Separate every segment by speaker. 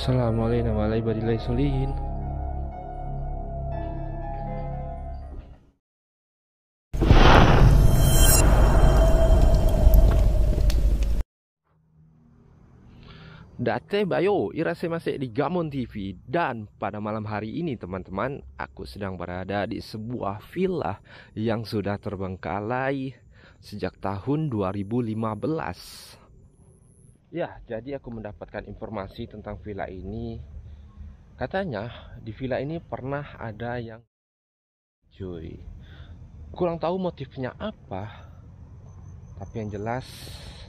Speaker 1: Assalamualaikum warahmatullahi wabarakatuh. Date Bayo, irase masih di Gamon TV. Dan pada malam hari ini teman-teman, aku sedang berada di sebuah villa yang sudah terbengkalai sejak tahun 2015. Ya, jadi aku mendapatkan informasi tentang villa ini. Katanya di villa ini pernah ada yang cuy. Kurang tahu motifnya apa, tapi yang jelas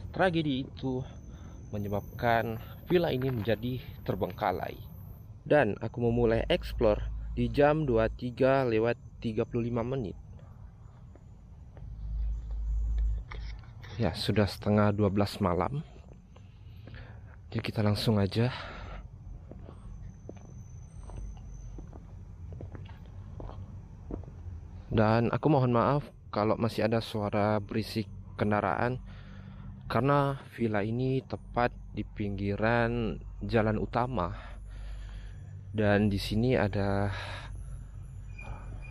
Speaker 1: tragedi itu menyebabkan villa ini menjadi terbengkalai. Dan aku memulai explore di jam 23:35. Ya, sudah setengah 12 malam. Jadi kita langsung aja. Dan aku mohon maaf kalau masih ada suara berisik kendaraan, karena villa ini tepat di pinggiran jalan utama. Dan di sini ada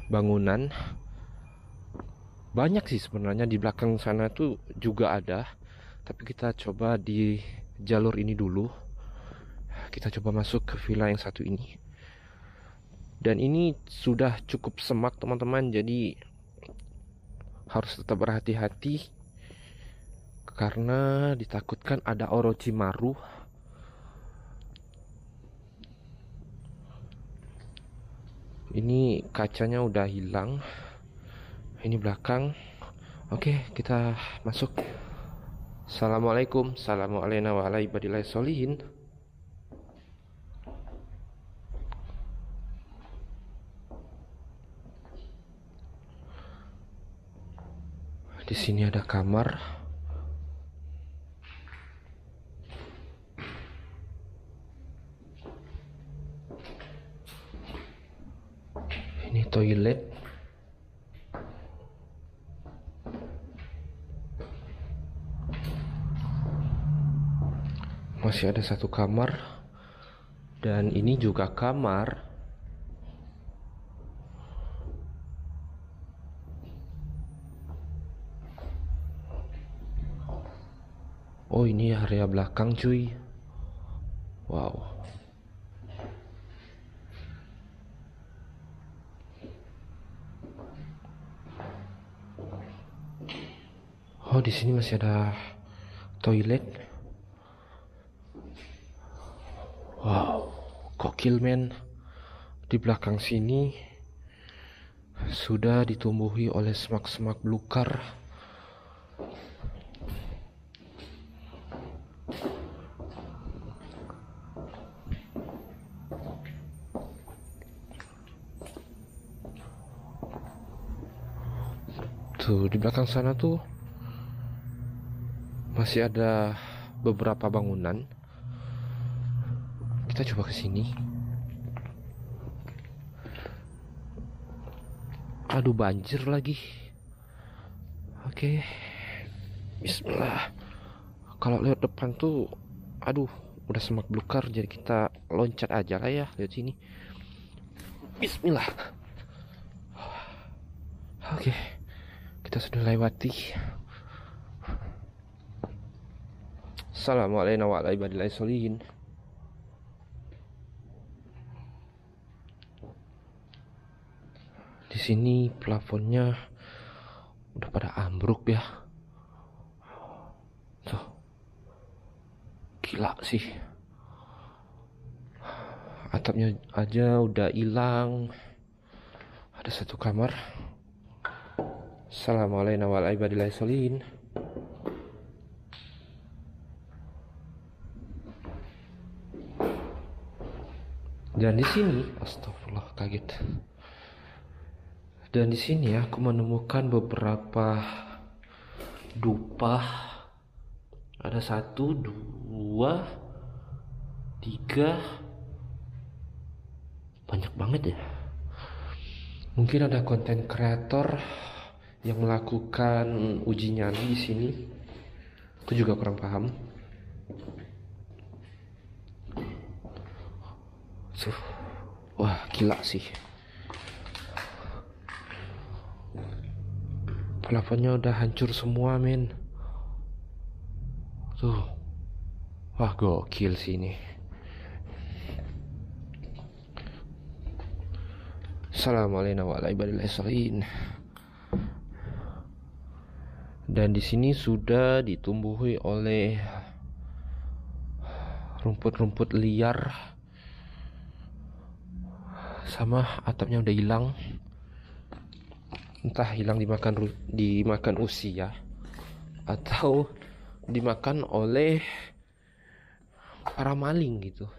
Speaker 1: bangunan. Banyak sih sebenarnya, di belakang sana tuh juga ada. Tapi kita coba di jalur ini dulu. Kita coba masuk ke villa yang satu ini. Dan ini sudah cukup semak teman-teman, jadi harus tetap berhati-hati karena ditakutkan ada Orochimaru. Ini kacanya udah hilang. Ini belakang. Oke, kita masuk. Assalamualaikum. Assalamualaikum warahmatullahi wabarakatuh. Di sini ada kamar. Ini toilet. Masih ada satu kamar. Dan ini juga kamar. Oh, ini area belakang cuy. Wow. Oh, di sini masih ada toilet. Wow, gokil men. Di belakang sini sudah ditumbuhi oleh semak-semak belukar. Tuh, di belakang sana tuh masih ada beberapa bangunan. Kita coba ke sini. Aduh, banjir lagi. Oke. Bismillah. Kalau lewat depan tuh, aduh, udah semak belukar, jadi kita loncat aja lah ya lewat sini. Bismillah. Oke. Kita sudah lewati. Assalamualaikum warahmatullahi wabarakatuh. Di sini plafonnya udah pada ambruk ya. Tuh. Gila sih. Atapnya aja udah hilang. Ada satu kamar. Assalamualaikum warahmatullahi wabarakatuh. Dan di sini, astagfirullah, kaget. Dan di sini aku menemukan beberapa dupa. Ada 1, 2, 3. Banyak banget ya. Mungkin ada konten kreator yang melakukan uji nyali di sini. Aku juga kurang paham. Wah, gila sih. Plafonnya udah hancur semua, men. Tuh. Wah, gokil sih ini. Assalamualaikum warahmatullahi wabarakatuh. Dan di sini sudah ditumbuhi oleh rumput-rumput liar, sama atapnya udah hilang. Entah hilang dimakan usia atau dimakan oleh para maling gitu.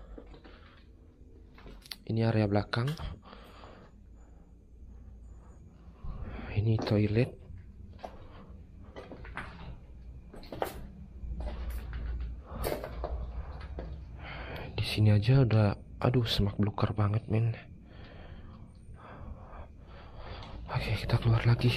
Speaker 1: Ini area belakang. Ini toilet. Di sini aja udah, aduh, semak belukar banget, men. Oke, kita keluar lagi.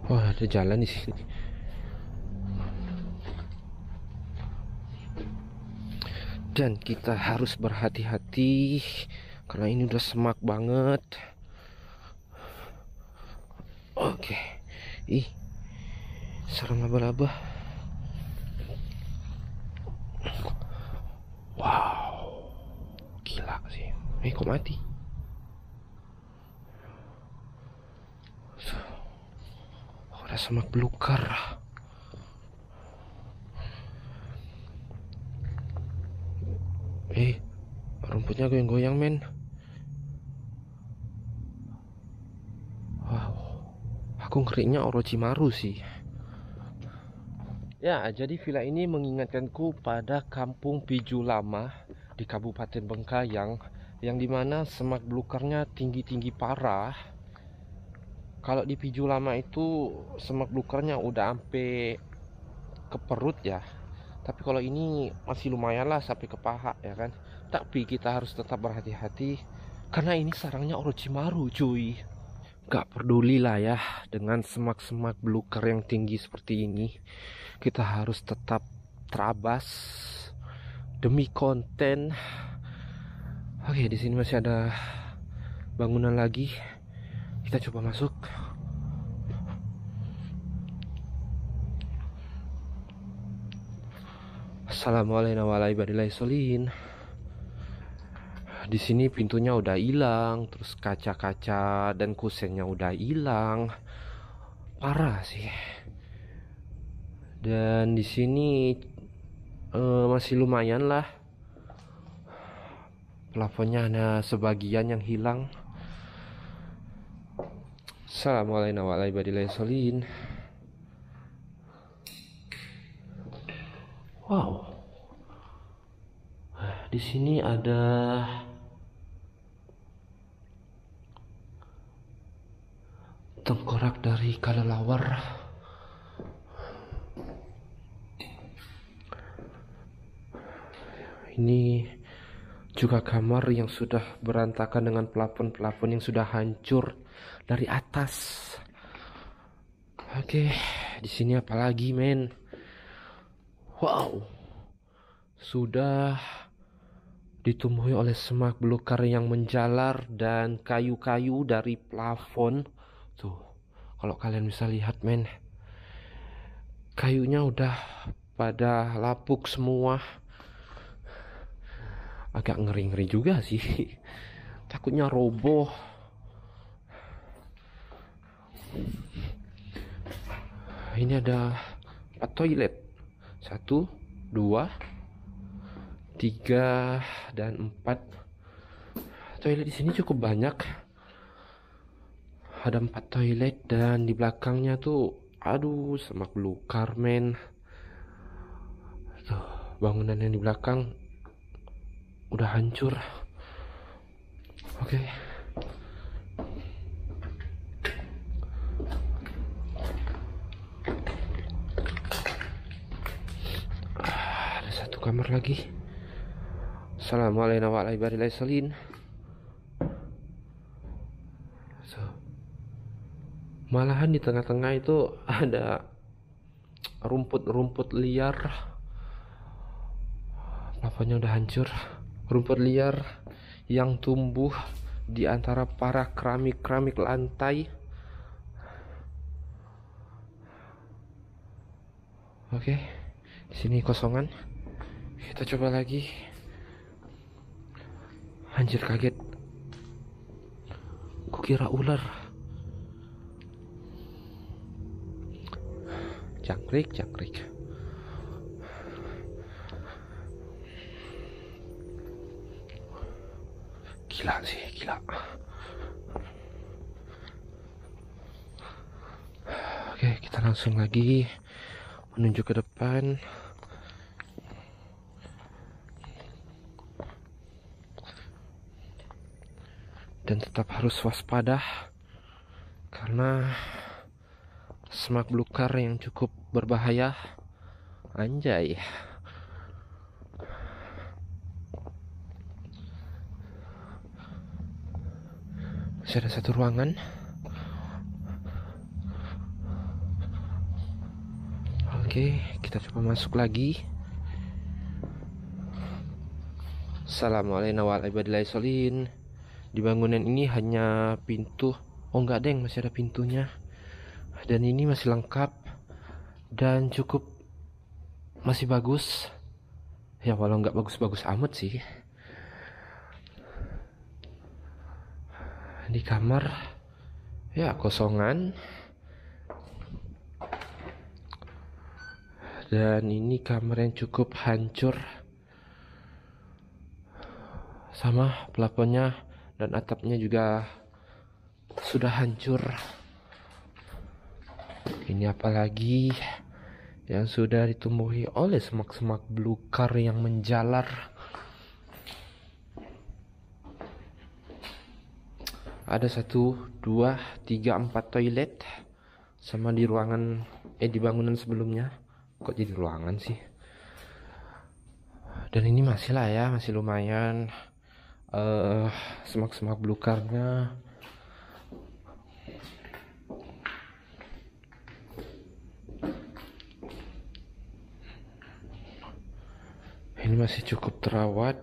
Speaker 1: Wah, ada jalan di sini. Dan kita harus berhati-hati karena ini udah semak banget. Oke. Ih, serem laba-laba. Wow, gila sih. Kok mati? Ada semak belukar. Rumputnya goyang-goyang, men. Wow, aku ngerinya Orochimaru sih. Ya, jadi villa ini mengingatkanku pada kampung Piju Lama di Kabupaten Bengkayang, yang dimana semak belukarnya tinggi-tinggi parah. Kalau di Piju Lama itu semak belukarnya udah sampai ke perut ya. Tapi kalau ini masih lumayan lah sampai ke paha ya kan. Tapi kita harus tetap berhati-hati karena ini sarangnya Orochimaru, cuy. Gak peduli lah ya dengan semak-semak belukar yang tinggi seperti ini. Kita harus tetap terabas demi konten. Oke, di sini masih ada bangunan lagi. Kita coba masuk. Assalamualaikum warahmatullahi wabarakatuh. Di sini pintunya udah hilang, terus kaca-kaca dan kusennya udah hilang. Parah sih. Dan di sini masih lumayan lah. Plafonnya ada sebagian yang hilang. Assalamualaikum warahmatullahi wabarakatuh. Wow. Di sini ada tengkorak dari kelelawar. Ini juga kamar yang sudah berantakan dengan plafon-plafon yang sudah hancur dari atas. Oke, di sini apa lagi, men? Wow. Sudah ditumbuhi oleh semak belukar yang menjalar dan kayu-kayu dari plafon. Tuh, kalau kalian bisa lihat, men, kayunya udah pada lapuk semua. Agak ngeri-ngeri juga sih. Takutnya roboh. Ini ada 4 toilet. 1, 2, 3, dan 4. Toilet di sini cukup banyak. Ada 4 toilet dan di belakangnya tuh, aduh, semak belukar, men. Tuh, bangunan yang di belakang udah hancur. Oke. Ada 1 kamar lagi. Assalamualaikum warahmatullahi wabarakatuh. So, Malahan di tengah-tengah itu ada rumput-rumput liar. Plafonnya udah hancur. Rumput liar yang tumbuh di antara para keramik-keramik lantai. Oke, di sini kosongan. Kita coba lagi. Anjir, kaget. Kukira ular. Jangkrik. Gila. Oke, kita langsung lagi menuju ke depan. Dan tetap harus waspada karena semak belukar yang cukup berbahaya. Anjay. Masih ada satu ruangan. Oke, kita coba masuk lagi. Assalamualaikum warahmatullahi wabarakatuh. Di bangunan ini hanya pintu. Oh enggak, deng, masih ada pintunya. Dan ini masih lengkap dan cukup masih bagus. Ya walau nggak bagus-bagus amat sih. Di kamar ya kosongan. Dan ini kamar yang cukup hancur. Sama plafonnya dan atapnya juga sudah hancur. Ini apalagi yang sudah ditumbuhi oleh semak-semak belukar yang menjalar. Ada 1, 2, 3, 4 toilet. Sama di ruangan di bangunan sebelumnya. Kok jadi ruangan sih? Dan ini masih lah ya, masih lumayan. Semak-semak belukarnya ini masih cukup terawat.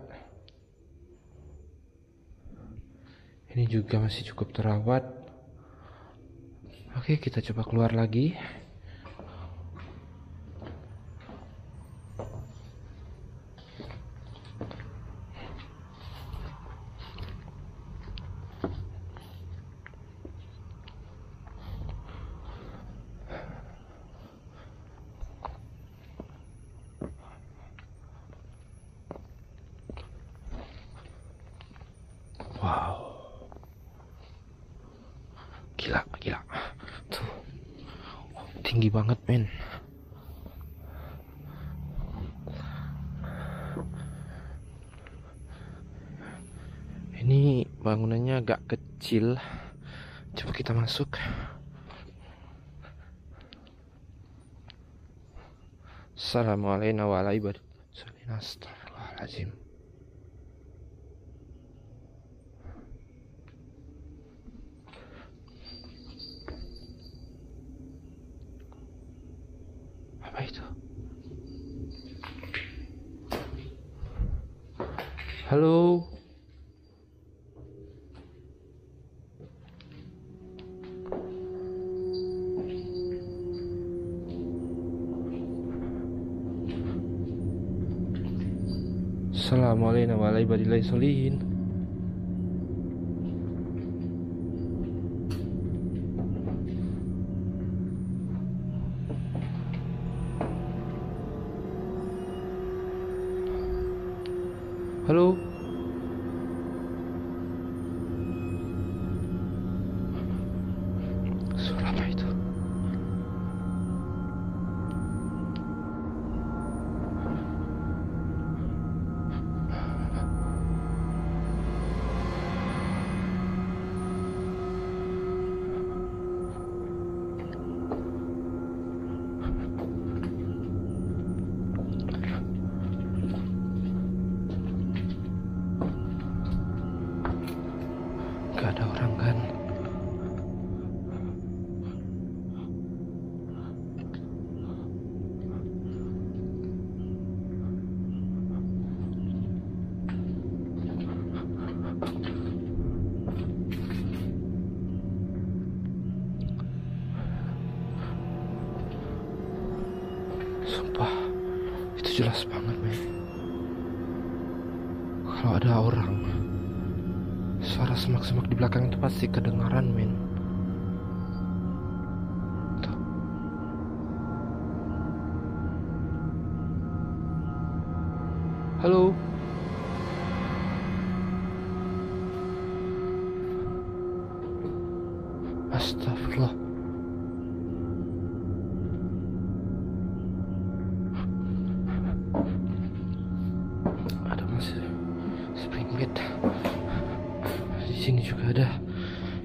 Speaker 1: Ini juga masih cukup terawat. Oke, kita coba keluar lagi. Wow. Gila. Tuh. Tinggi banget, men. Ini bangunannya agak kecil. Coba kita masuk. Assalamualaikum warahmatullahi wabarakatuh. Astagfirullahaladzim. Apa itu? Halo. Assalamualaikum warahmatullahi wabarakatuh. Halo. Suara apa itu? Gak ada orang kan? Sumpah, itu jelas banget, men. Kalau ada orang, suara semak-semak di belakang itu pasti kedengaran, men. Tuh. Halo. Astagfirullah. Ada masih spring bed. Di sini juga ada.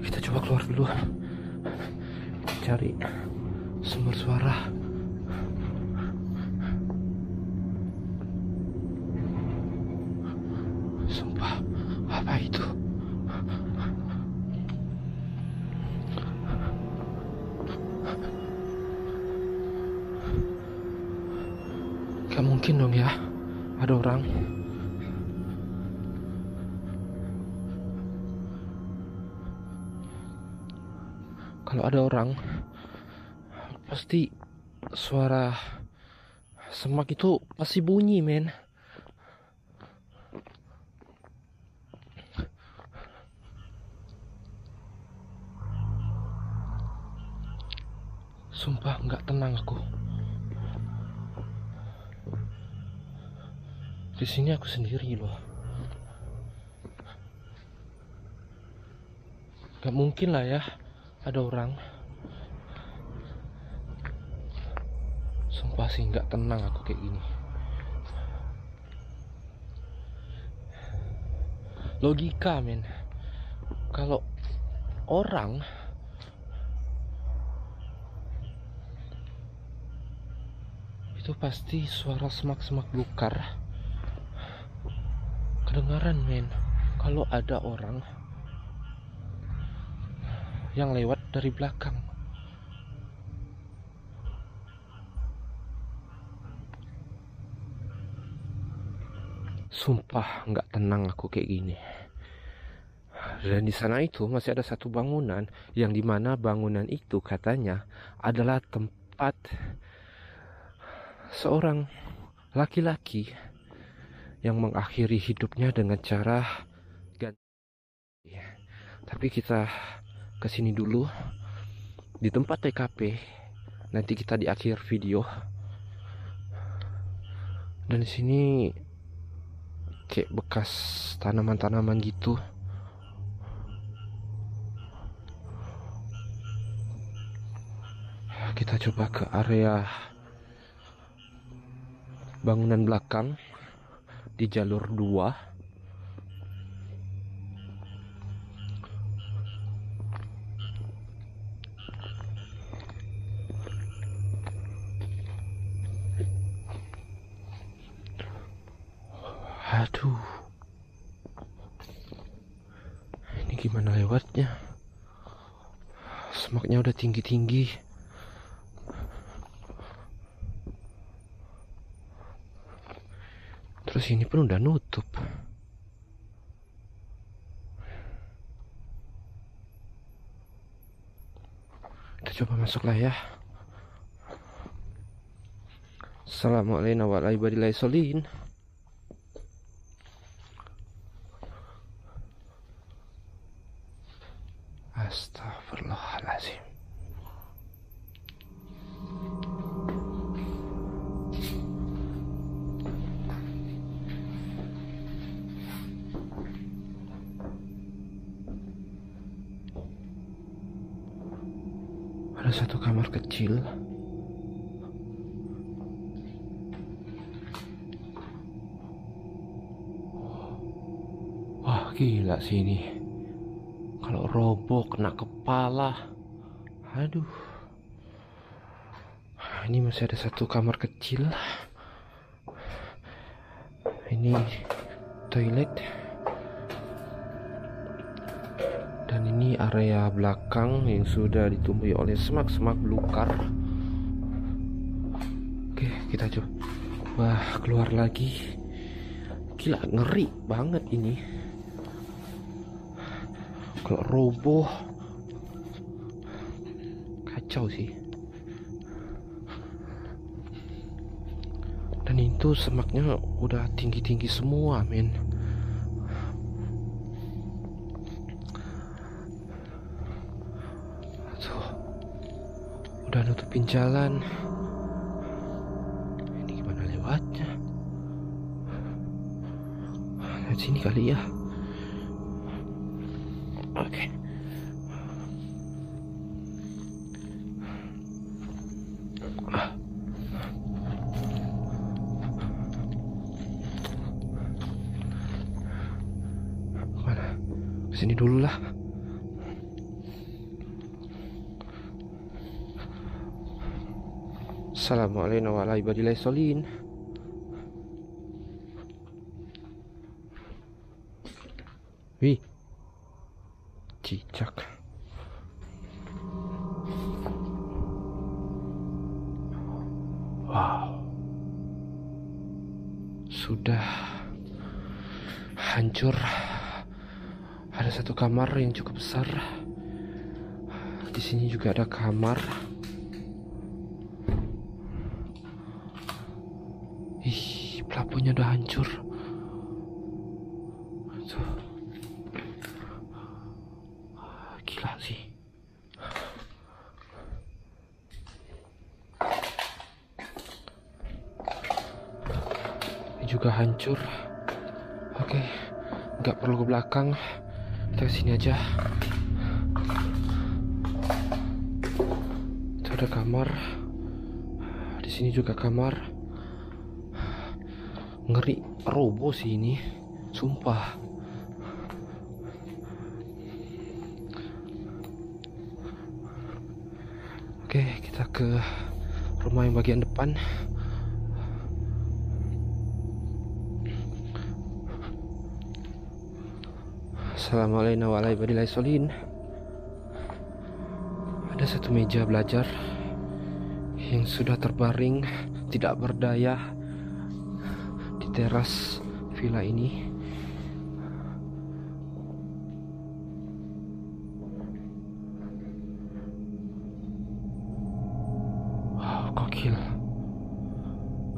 Speaker 1: Kita coba keluar dulu. Cari sumber suara. Sumpah, apa itu? Gak mungkin dong ya, ada orang. Kalau ada orang, pasti suara semak itu pasti bunyi, men. Sumpah nggak tenang aku. Di sini aku sendiri loh. Gak mungkin lah ya ada orang. Sumpah sih nggak tenang aku kayak gini. Logika, men. Kalau orang itu pasti suara semak-semak belukar kedengaran, men. Kalau ada orang yang lewat dari belakang. Sumpah nggak tenang aku kayak gini. Dan di sana itu masih ada satu bangunan yang dimana bangunan itu katanya adalah tempat seorang laki-laki yang mengakhiri hidupnya dengan cara ganti. Tapi kita kesini dulu di tempat TKP. Nanti kita di akhir video. Dan di sini kayak bekas tanaman-tanaman gitu. Kita coba ke area bangunan belakang di jalur 2. Aduh, ini gimana lewatnya? Semaknya udah tinggi-tinggi. Terus ini pun udah nutup. Kita coba masuk lah ya. Assalamualaikum warahmatullahi wabarakatuh. Astagfirullahaladzim. Ada satu kamar kecil. Wah, gila sih ini. Kalau roboh kena kepala. Aduh. Ini masih ada satu kamar kecil. Ini toilet. Dan ini area belakang yang sudah ditumbuhi oleh semak-semak belukar. Oke, kita coba. Wah, keluar lagi. Gila, ngeri banget ini. Kalau roboh kacau sih. itu semaknya udah tinggi-tinggi semua, men. Tuh, udah nutupin jalan. Ini gimana lewatnya? Lewat sini kali ya. Oke. Sini dulu lah. Assalamualaikum warahmatullahi wabarakatuh. Wih, cicak. Wow, sudah hancur. Ada satu kamar yang cukup besar. Di sini juga ada kamar. Ih, plafonnya udah hancur. Tuh. Gila sih. Ini juga hancur. Oke, nggak perlu ke belakang. Kita kesini aja. Itu ada kamar. Di sini juga kamar. Ngeri, roboh sih ini, sumpah. Oke, kita ke rumah yang bagian depan. Assalamualaikum warahmatullahi wabarakatuh. Ada satu meja belajar yang sudah terbaring tidak berdaya di teras villa ini. Wow, gokil.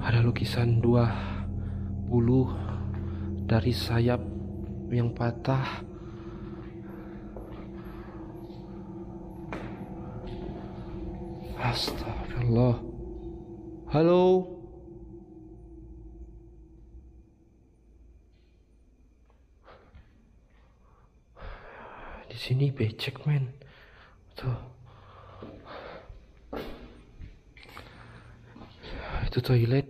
Speaker 1: Ada lukisan 2 bulu dari sayap yang patah. Astagfirullah. Halo. Di sini becek, men. Tuh. Itu toilet.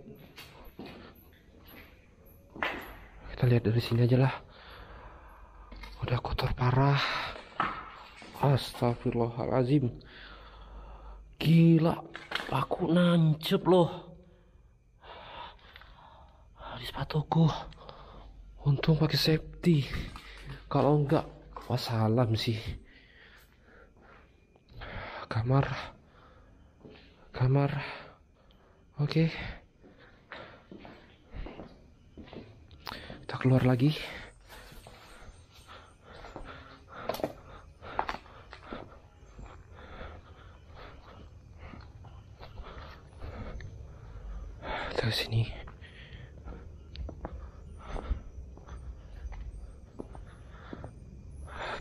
Speaker 1: Kita lihat dari sini aja lah. Udah kotor parah. Astagfirullahaladzim. Gila, aku nancep loh di sepatuku. Untung pakai safety. Kalau enggak, wassalam sih. Kamar. Oke. Kita keluar lagi. Ke sini.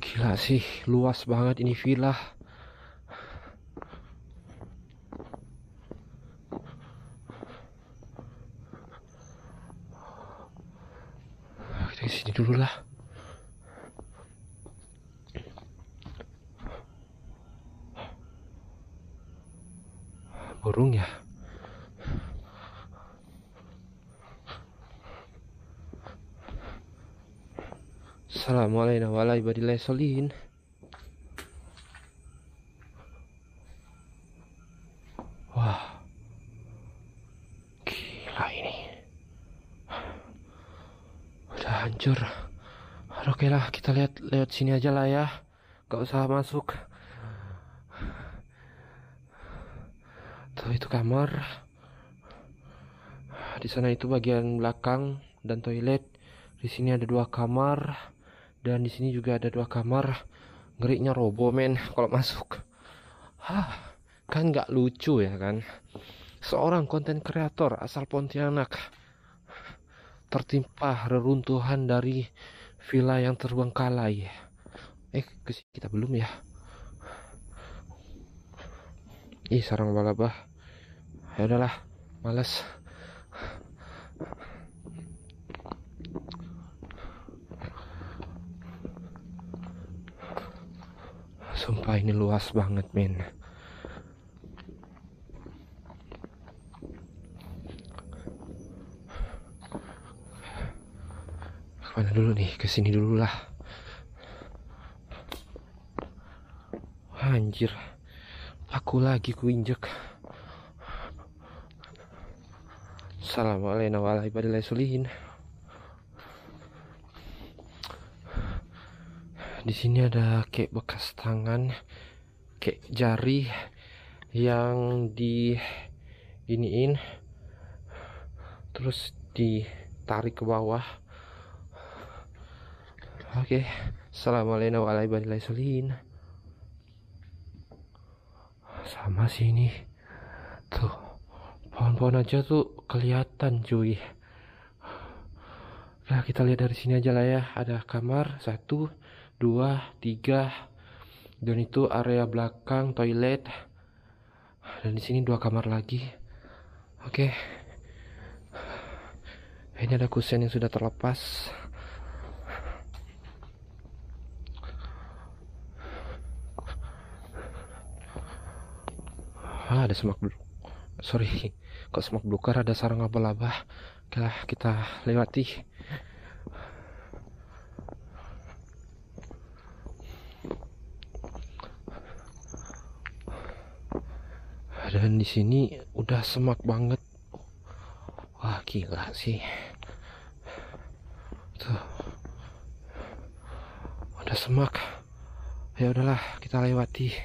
Speaker 1: Gila sih, luas banget ini villa. Kita ke sini dulu lah. Burung ya. Assalamualaikum warahmatullahi wabarakatuh. Wah, gila ini. Udah hancur. Oke lah, kita lihat lewat sini aja lah ya. Gak usah masuk. Tuh, itu kamar. Di sana itu bagian belakang dan toilet. Di sini ada 2 kamar. Dan di sini juga ada 2 kamar. Ngerinya roboh, men, kalau masuk. Kan nggak lucu ya kan. Seorang konten kreator asal Pontianak tertimpa reruntuhan dari villa yang terbengkalai. Ke sini kita belum ya? Sarang laba-laba. Ya udahlah, males. Sumpah ini luas banget, men. Kemana dulu nih? Kesini dulu lah. Anjir, aku lagi kuinjek. Assalamualaikum warahmatullahi wabarakatuh. Di sini ada kayak bekas tangan, kayak jari yang di iniin, terus ditarik ke bawah. Oke, assalamualaikum warahmatullahi wabarakatuh. Sama sini tuh, pohon-pohon aja tuh kelihatan, cuy. Nah, kita lihat dari sini aja lah ya. Ada kamar 1, 2, 3, dan itu area belakang toilet, dan di sini 2 kamar lagi. Oke, ini ada kusen yang sudah terlepas. Ada semak belukar. Sorry, kok semak belukar, ada sarang laba-laba. Oke lah, kita lewati. Dan di sini udah semak banget. Wah, gila sih. Tuh. Udah semak. Ya udahlah, kita lewati.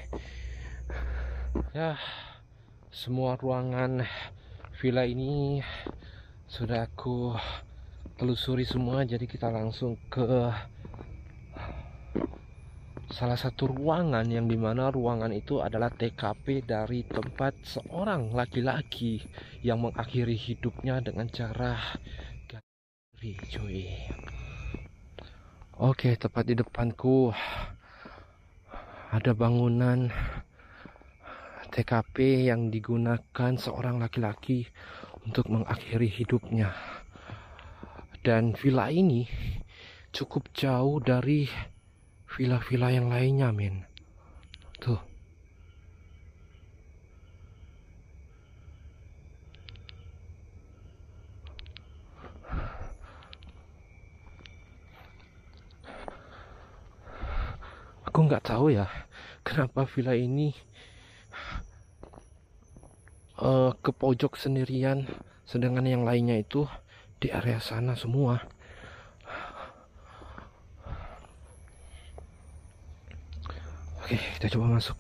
Speaker 1: Ya, semua ruangan villa ini sudah aku telusuri semua, jadi kita langsung ke salah satu ruangan yang dimana ruangan itu adalah TKP dari tempat seorang laki-laki yang mengakhiri hidupnya dengan cara gantung, cuy. Oke, tepat di depanku ada bangunan TKP yang digunakan seorang laki-laki untuk mengakhiri hidupnya. Dan villa ini cukup jauh dari villa-villa yang lainnya, men. Tuh. Aku nggak tahu ya kenapa villa ini ke pojok sendirian, sedangkan yang lainnya itu di area sana semua. Oke, kita coba masuk.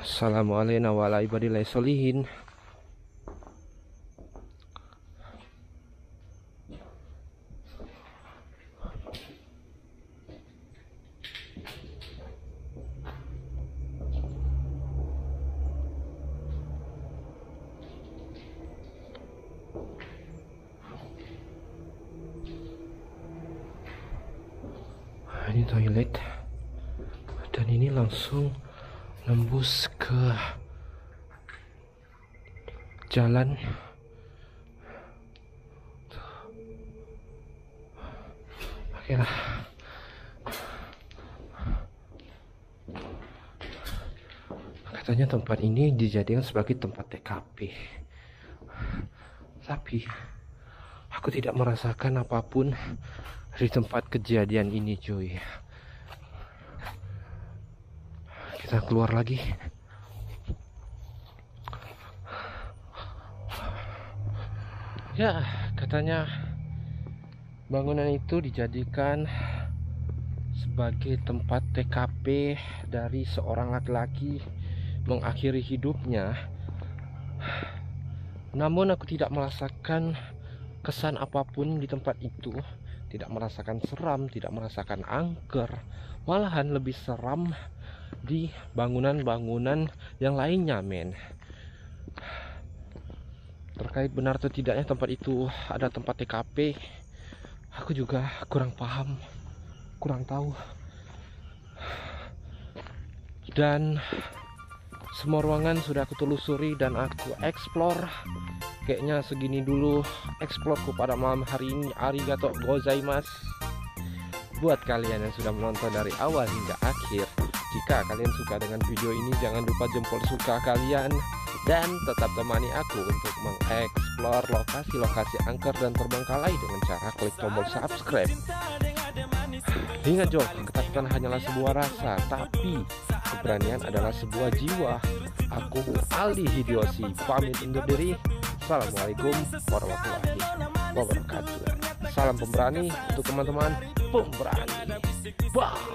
Speaker 1: Assalamualaikum warahmatullahi wabarakatuh. Ini toilet, dan ini langsung nembus ke jalan. Oke lah, katanya tempat ini dijadikan sebagai tempat TKP, tapi aku tidak merasakan apapun di tempat kejadian ini, cuy. Kita keluar lagi. Ya, katanya bangunan itu dijadikan sebagai tempat TKP dari seorang laki-laki mengakhiri hidupnya. Namun aku tidak merasakan kesan apapun di tempat itu. Tidak merasakan seram, tidak merasakan angker. Malahan lebih seram di bangunan-bangunan yang lainnya, men. Terkait benar atau tidaknya tempat itu ada tempat TKP, aku juga kurang paham, kurang tahu. Dan semua ruangan sudah aku telusuri dan aku explore. Kayaknya segini dulu explore-ku pada malam hari ini. Arigato gozaimasu. Buat kalian yang sudah menonton dari awal hingga akhir, jika kalian suka dengan video ini, jangan lupa jempol suka kalian dan tetap temani aku untuk mengeksplor lokasi-lokasi angker dan terbengkalai dengan cara klik tombol subscribe. Ingat Jo, ketakutan hanyalah sebuah rasa, tapi keberanian adalah sebuah jiwa. Aku Aldi Hidiosi pamit undur diri. Assalamualaikum warahmatullahi wabarakatuh. Salam pemberani untuk teman-teman pemberani. Bye.